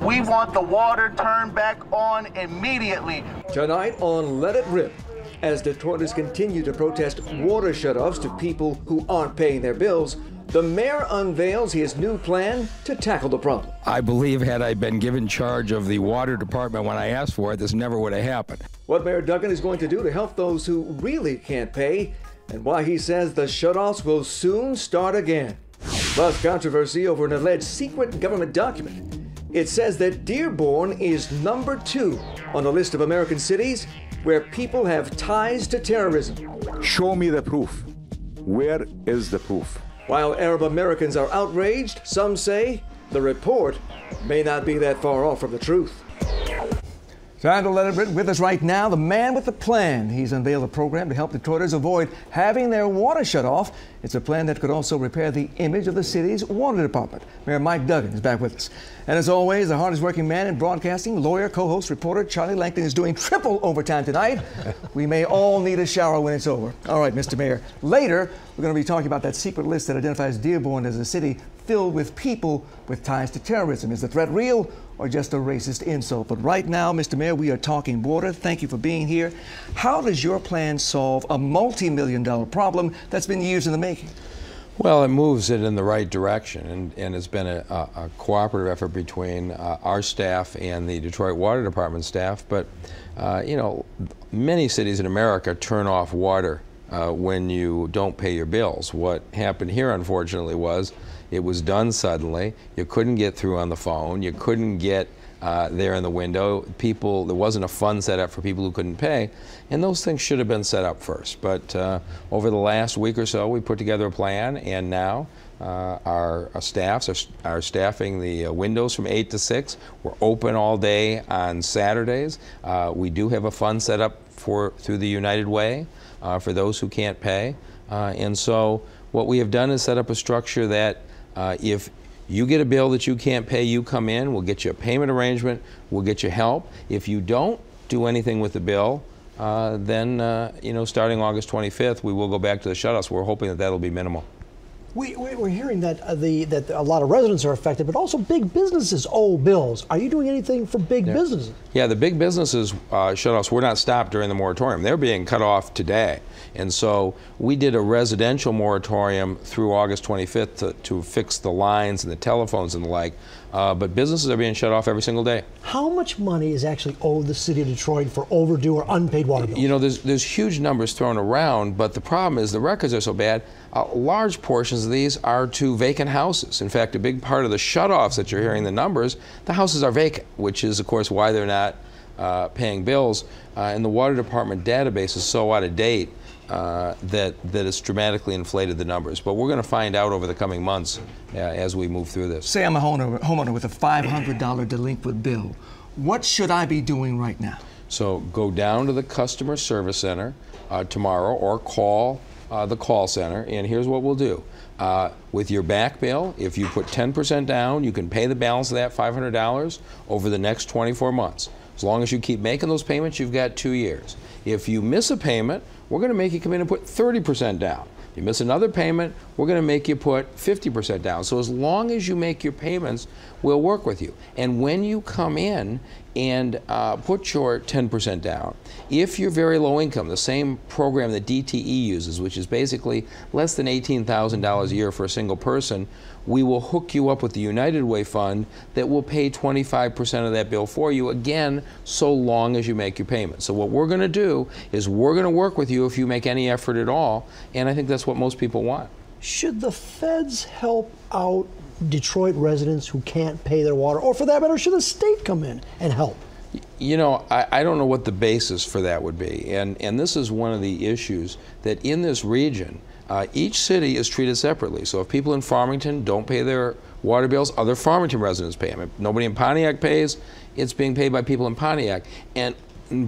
We want the water turned back on immediately. Tonight on Let It Rip, as Detroiters continue to protest water shutoffs to people who aren't paying their bills, the mayor unveils his new plan to tackle the problem. I believe had I been given charge of the water department when I asked for it, this never would have happened. What Mayor Duggan is going to do to help those who really can't pay, and why he says the shutoffs will soon start again. Plus controversy over an alleged secret government document. It says that Dearborn is number 2 on a list of American cities where people have ties to terrorism. Show me the proof. Where is the proof? While Arab Americans are outraged, some say the report may not be that far off from the truth. Time to Let It Rip. With us right now, the man with the plan. He's unveiled a program to help Detroiters avoid having their water shut off. It's a plan that could also repair the image of the city's water department. Mayor Mike Duggan is back with us. And as always, the hardest working man in broadcasting, lawyer, co-host, reporter Charlie Langton is doing triple overtime tonight. We may all need a shower when it's over. All right, Mr. Mayor. Later, we're going to be talking about that secret list that identifies Dearborn as a city filled with people with ties to terrorism. Is the threat real or just a racist insult? But right now, Mr. Mayor, we are talking water. Thank you for being here. How does your plan solve a multi-million-dollar problem that's been years in the making? Well, it moves it in the right direction, and it's been a cooperative effort between our staff and the Detroit Water Department staff. But, you know, many cities in America turn off water when you don't pay your bills. What happened here, unfortunately, was it was done suddenly. You couldn't get through on the phone. You couldn't get there in the window. There wasn't a fund set up for people who couldn't pay, and those things should have been set up first. But over the last week or so, we put together a plan, and now our staffs are staffing the windows from 8 to 6. We're open all day on Saturdays. We do have a fund set up through the United Way for those who can't pay. And so what we have done is set up a structure that if you get a bill that you can't pay, you come in, we'll get you a payment arrangement, we'll get you help. If you don't do anything with the bill, then you know, starting August 25th, we will go back to the shutoffs. We're hoping that that'll be minimal. We're hearing that that a lot of residents are affected, but also big businesses owe bills. Are you doing anything for big businesses? Yeah, the big businesses shutoffs were not stopped during the moratorium. They're being cut off today. And so we did a residential moratorium through August 25th to fix the lines and the telephones and the like. But businesses are being shut off every single day. How much money is actually owed the city of Detroit for overdue or unpaid water bills? You know, there's huge numbers thrown around, but the problem is the records are so bad. Large portions of these are to vacant houses. In fact, a big part of the shutoffs that you're hearing the numbers, the houses are vacant, which is, of course, why they're not paying bills. And the water department database is so out of date that it's dramatically inflated the numbers. But we're going to find out over the coming months as we move through this. Say I'm a homeowner with a $500 delinquent bill. What should I be doing right now? So go down to the customer service center tomorrow or call the call center, and here's what we'll do. With your back bill, if you put 10% down, you can pay the balance of that $500 over the next 24 months. As long as you keep making those payments, you've got 2 years. If you miss a payment, we're going to make you come in and put 30% down. If you miss another payment, we're going to make you put 50% down. So as long as you make your payments, we'll work with you. And when you come in and put your 10% down, if you're very low income, the same program that DTE uses, which is basically less than $18,000 a year for a single person, we will hook you up with the United Way fund that will pay 25% of that bill for you, again, so long as you make your payment. So what we're going to do is we're going to work with you if you make any effort at all, and I think that's what most people want. Should the feds help out Detroit residents who can't pay their water, or for that matter, should the state come in and help? You know, I don't know what the basis for that would be, and this is one of the issues that in this region, each city is treated separately. So if people in Farmington don't pay their water bills, other Farmington residents pay them. If nobody in Pontiac pays, it's being paid by people in Pontiac. And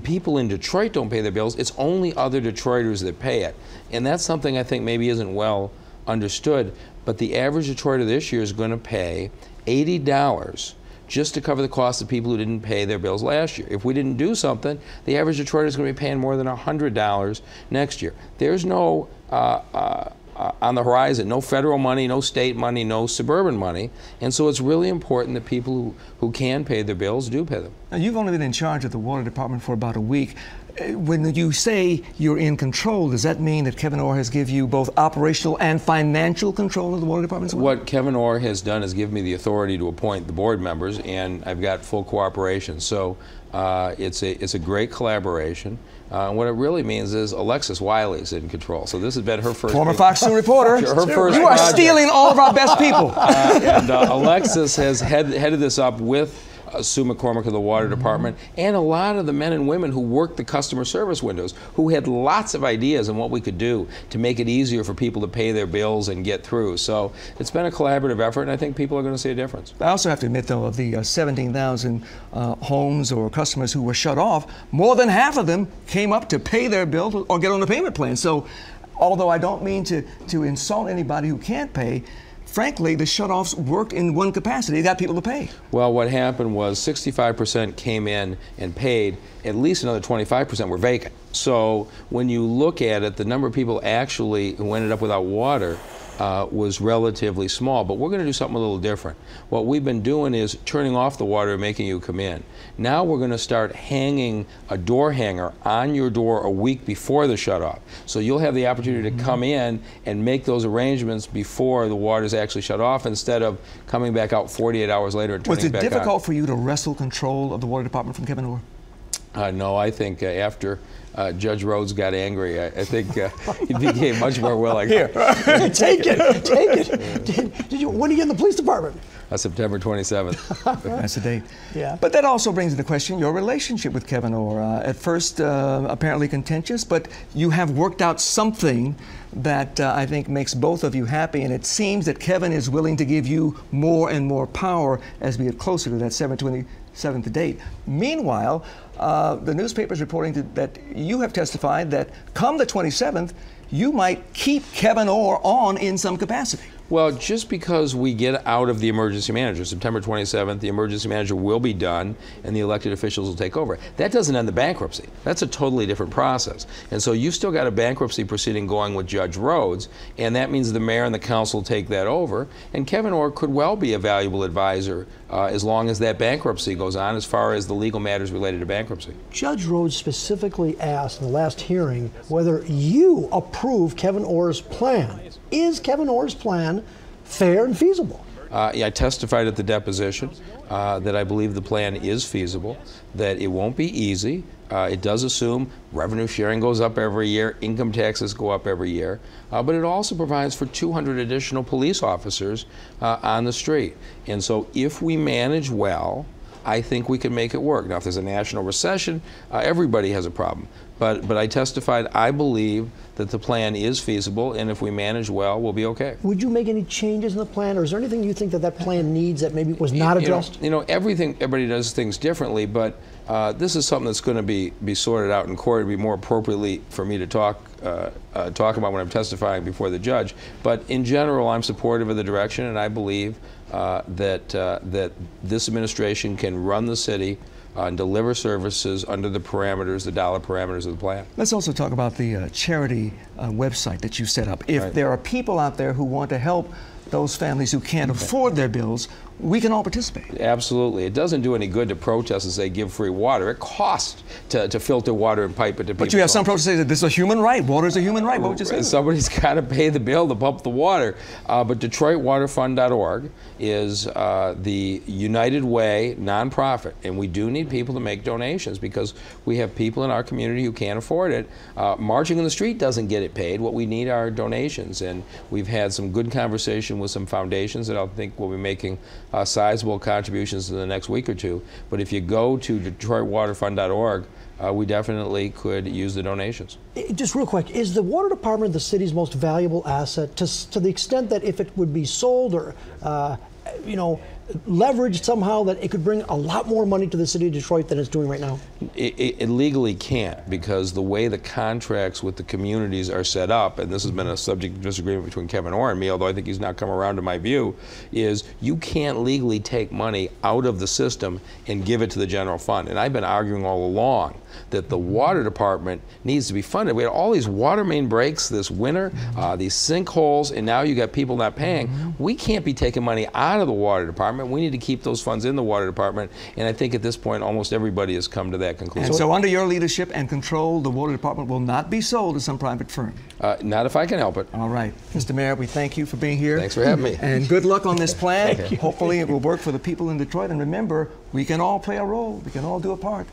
people in Detroit don't pay their bills, it's only other Detroiters that pay it. And that's something I think maybe isn't well understood, but the average Detroiter this year is going to pay $80 just to cover the cost of people who didn't pay their bills last year. If we didn't do something, the average Detroiter is going to be paying more than $100 next year. There's no on the horizon. No federal money, no state money, no suburban money. And so it's really important that people who can pay their bills do pay them. Now, you've only been in charge of the water department for about a week. When you say you're in control, does that mean that Kevin Orr has given you both operational and financial control of the water department as well? What Kevin Orr has done is give me the authority to appoint the board members, and I've got full cooperation. So it's a great collaboration. What it really means is Alexis Wiley's in control. So this has been her first. Former Fox News reporter. Her first you are project. stealing all of our best people. And Alexis has headed this up with Sue McCormick of the Water Department, and a lot of the men and women who worked the customer service windows, who had lots of ideas on what we could do to make it easier for people to pay their bills and get through. So it's been a collaborative effort, and I think people are going to see a difference. I also have to admit, though, of the 17,000 homes or customers who were shut off, more than half of them came up to pay their bill or get on the payment plan. So although I don't mean to insult anybody who can't pay, frankly, the shutoffs work in one capacity. They got people to pay. Well, what happened was 65% came in and paid. At least another 25% were vacant. So when you look at it, the number of people actually who ended up without water was relatively small. But we're going to do something a little different. What we've been doing is turning off the water and making you come in. Now we're going to start hanging a door hanger on your door a week before the shutoff. So you'll have the opportunity to come in and make those arrangements before the water's actually shut off, instead of coming back out 48 hours later and turning it back on. Was it difficult for you to wrestle control of the water department from Kevin Orr? No, I think after Judge Rhodes got angry, I think he became much more willing. Here, take it. Did you? When did you get in the police department? September 27th. That's the date. Yeah. But that also brings into question your relationship with Kevin Orr. At first, apparently contentious, but you have worked out something that I think makes both of you happy, and it seems that Kevin is willing to give you more and more power as we get closer to that 7/27th date. Meanwhile, the newspaper is reporting that you have testified that come the 27th, you might keep Kevin Orr on in some capacity. Well, just because we get out of the emergency manager, September 27th, the emergency manager will be done and the elected officials will take over. That doesn't end the bankruptcy. That's a totally different process. And so you've still got a bankruptcy proceeding going with Judge Rhodes, and that means the mayor and the council take that over. And Kevin Orr could well be a valuable advisor as long as that bankruptcy goes on, as far as the legal matters related to bankruptcy. Judge Rhodes specifically asked in the last hearing whether you approve Kevin Orr's plan. Is Kevin Orr's plan fair and feasible? Yeah, I testified at the deposition that I believe the plan is feasible, that it won't be easy. It does assume revenue sharing goes up every year, income taxes go up every year, but it also provides for 200 additional police officers on the street. And so if we manage well, I think we can make it work. Now, if there's a national recession, everybody has a problem. But I testified, I believe that the plan is feasible, and if we manage well, we'll be okay. Would you make any changes in the plan, or is there anything you think that plan needs that maybe was not addressed? You know, everybody does things differently, but this is something that's going to be sorted out in court. It'd be more appropriately for me to talk about when I'm testifying before the judge. But in general, I'm supportive of the direction, and I believe that this administration can run the city and deliver services under the parameters, the dollar parameters of the plan. Let's also talk about the charity website that you set up. If there are people out there who want to help those families who can't afford their bills, we can all participate. Absolutely. It doesn't do any good to protest and say give free water. It costs to filter water and pipe it to people. But you have some protesters say that this is a human right. Water is a human right. What would you say? Somebody's got to pay the bill to pump the water. But DetroitWaterFund.org is the United Way nonprofit, and we do need people to make donations because we have people in our community who can't afford it. Marching in the street doesn't get it paid. What we need are donations, and we've had some good conversation with some foundations that I think will be making sizable contributions in the next week or two. But if you go to DetroitWaterFund.org, we definitely could use the donations. Just real quick, is the water department the city's most valuable asset to the extent that if it would be sold or, leveraged somehow that it could bring a lot more money to the city of Detroit than it's doing right now? It legally can't, because the way the contracts with the communities are set up, and this has been a subject of disagreement between Kevin Orr and me, although I think he's not come around to my view, is you can't legally take money out of the system and give it to the general fund. And I've been arguing all along that the water department needs to be funded. We had all these water main breaks this winter, these sinkholes, and now you got people not paying. We can't be taking money out of the water department. We need to keep those funds in the water department, and I think at this point almost everybody has come to that conclusion. And so under your leadership and control, the water department will not be sold to some private firm? Not if I can help it. All right. Mr. Mayor, we thank you for being here. Thanks for having me. And good luck on this plan. Hopefully it will work for the people in Detroit. And remember, we can all play a role. We can all do a part.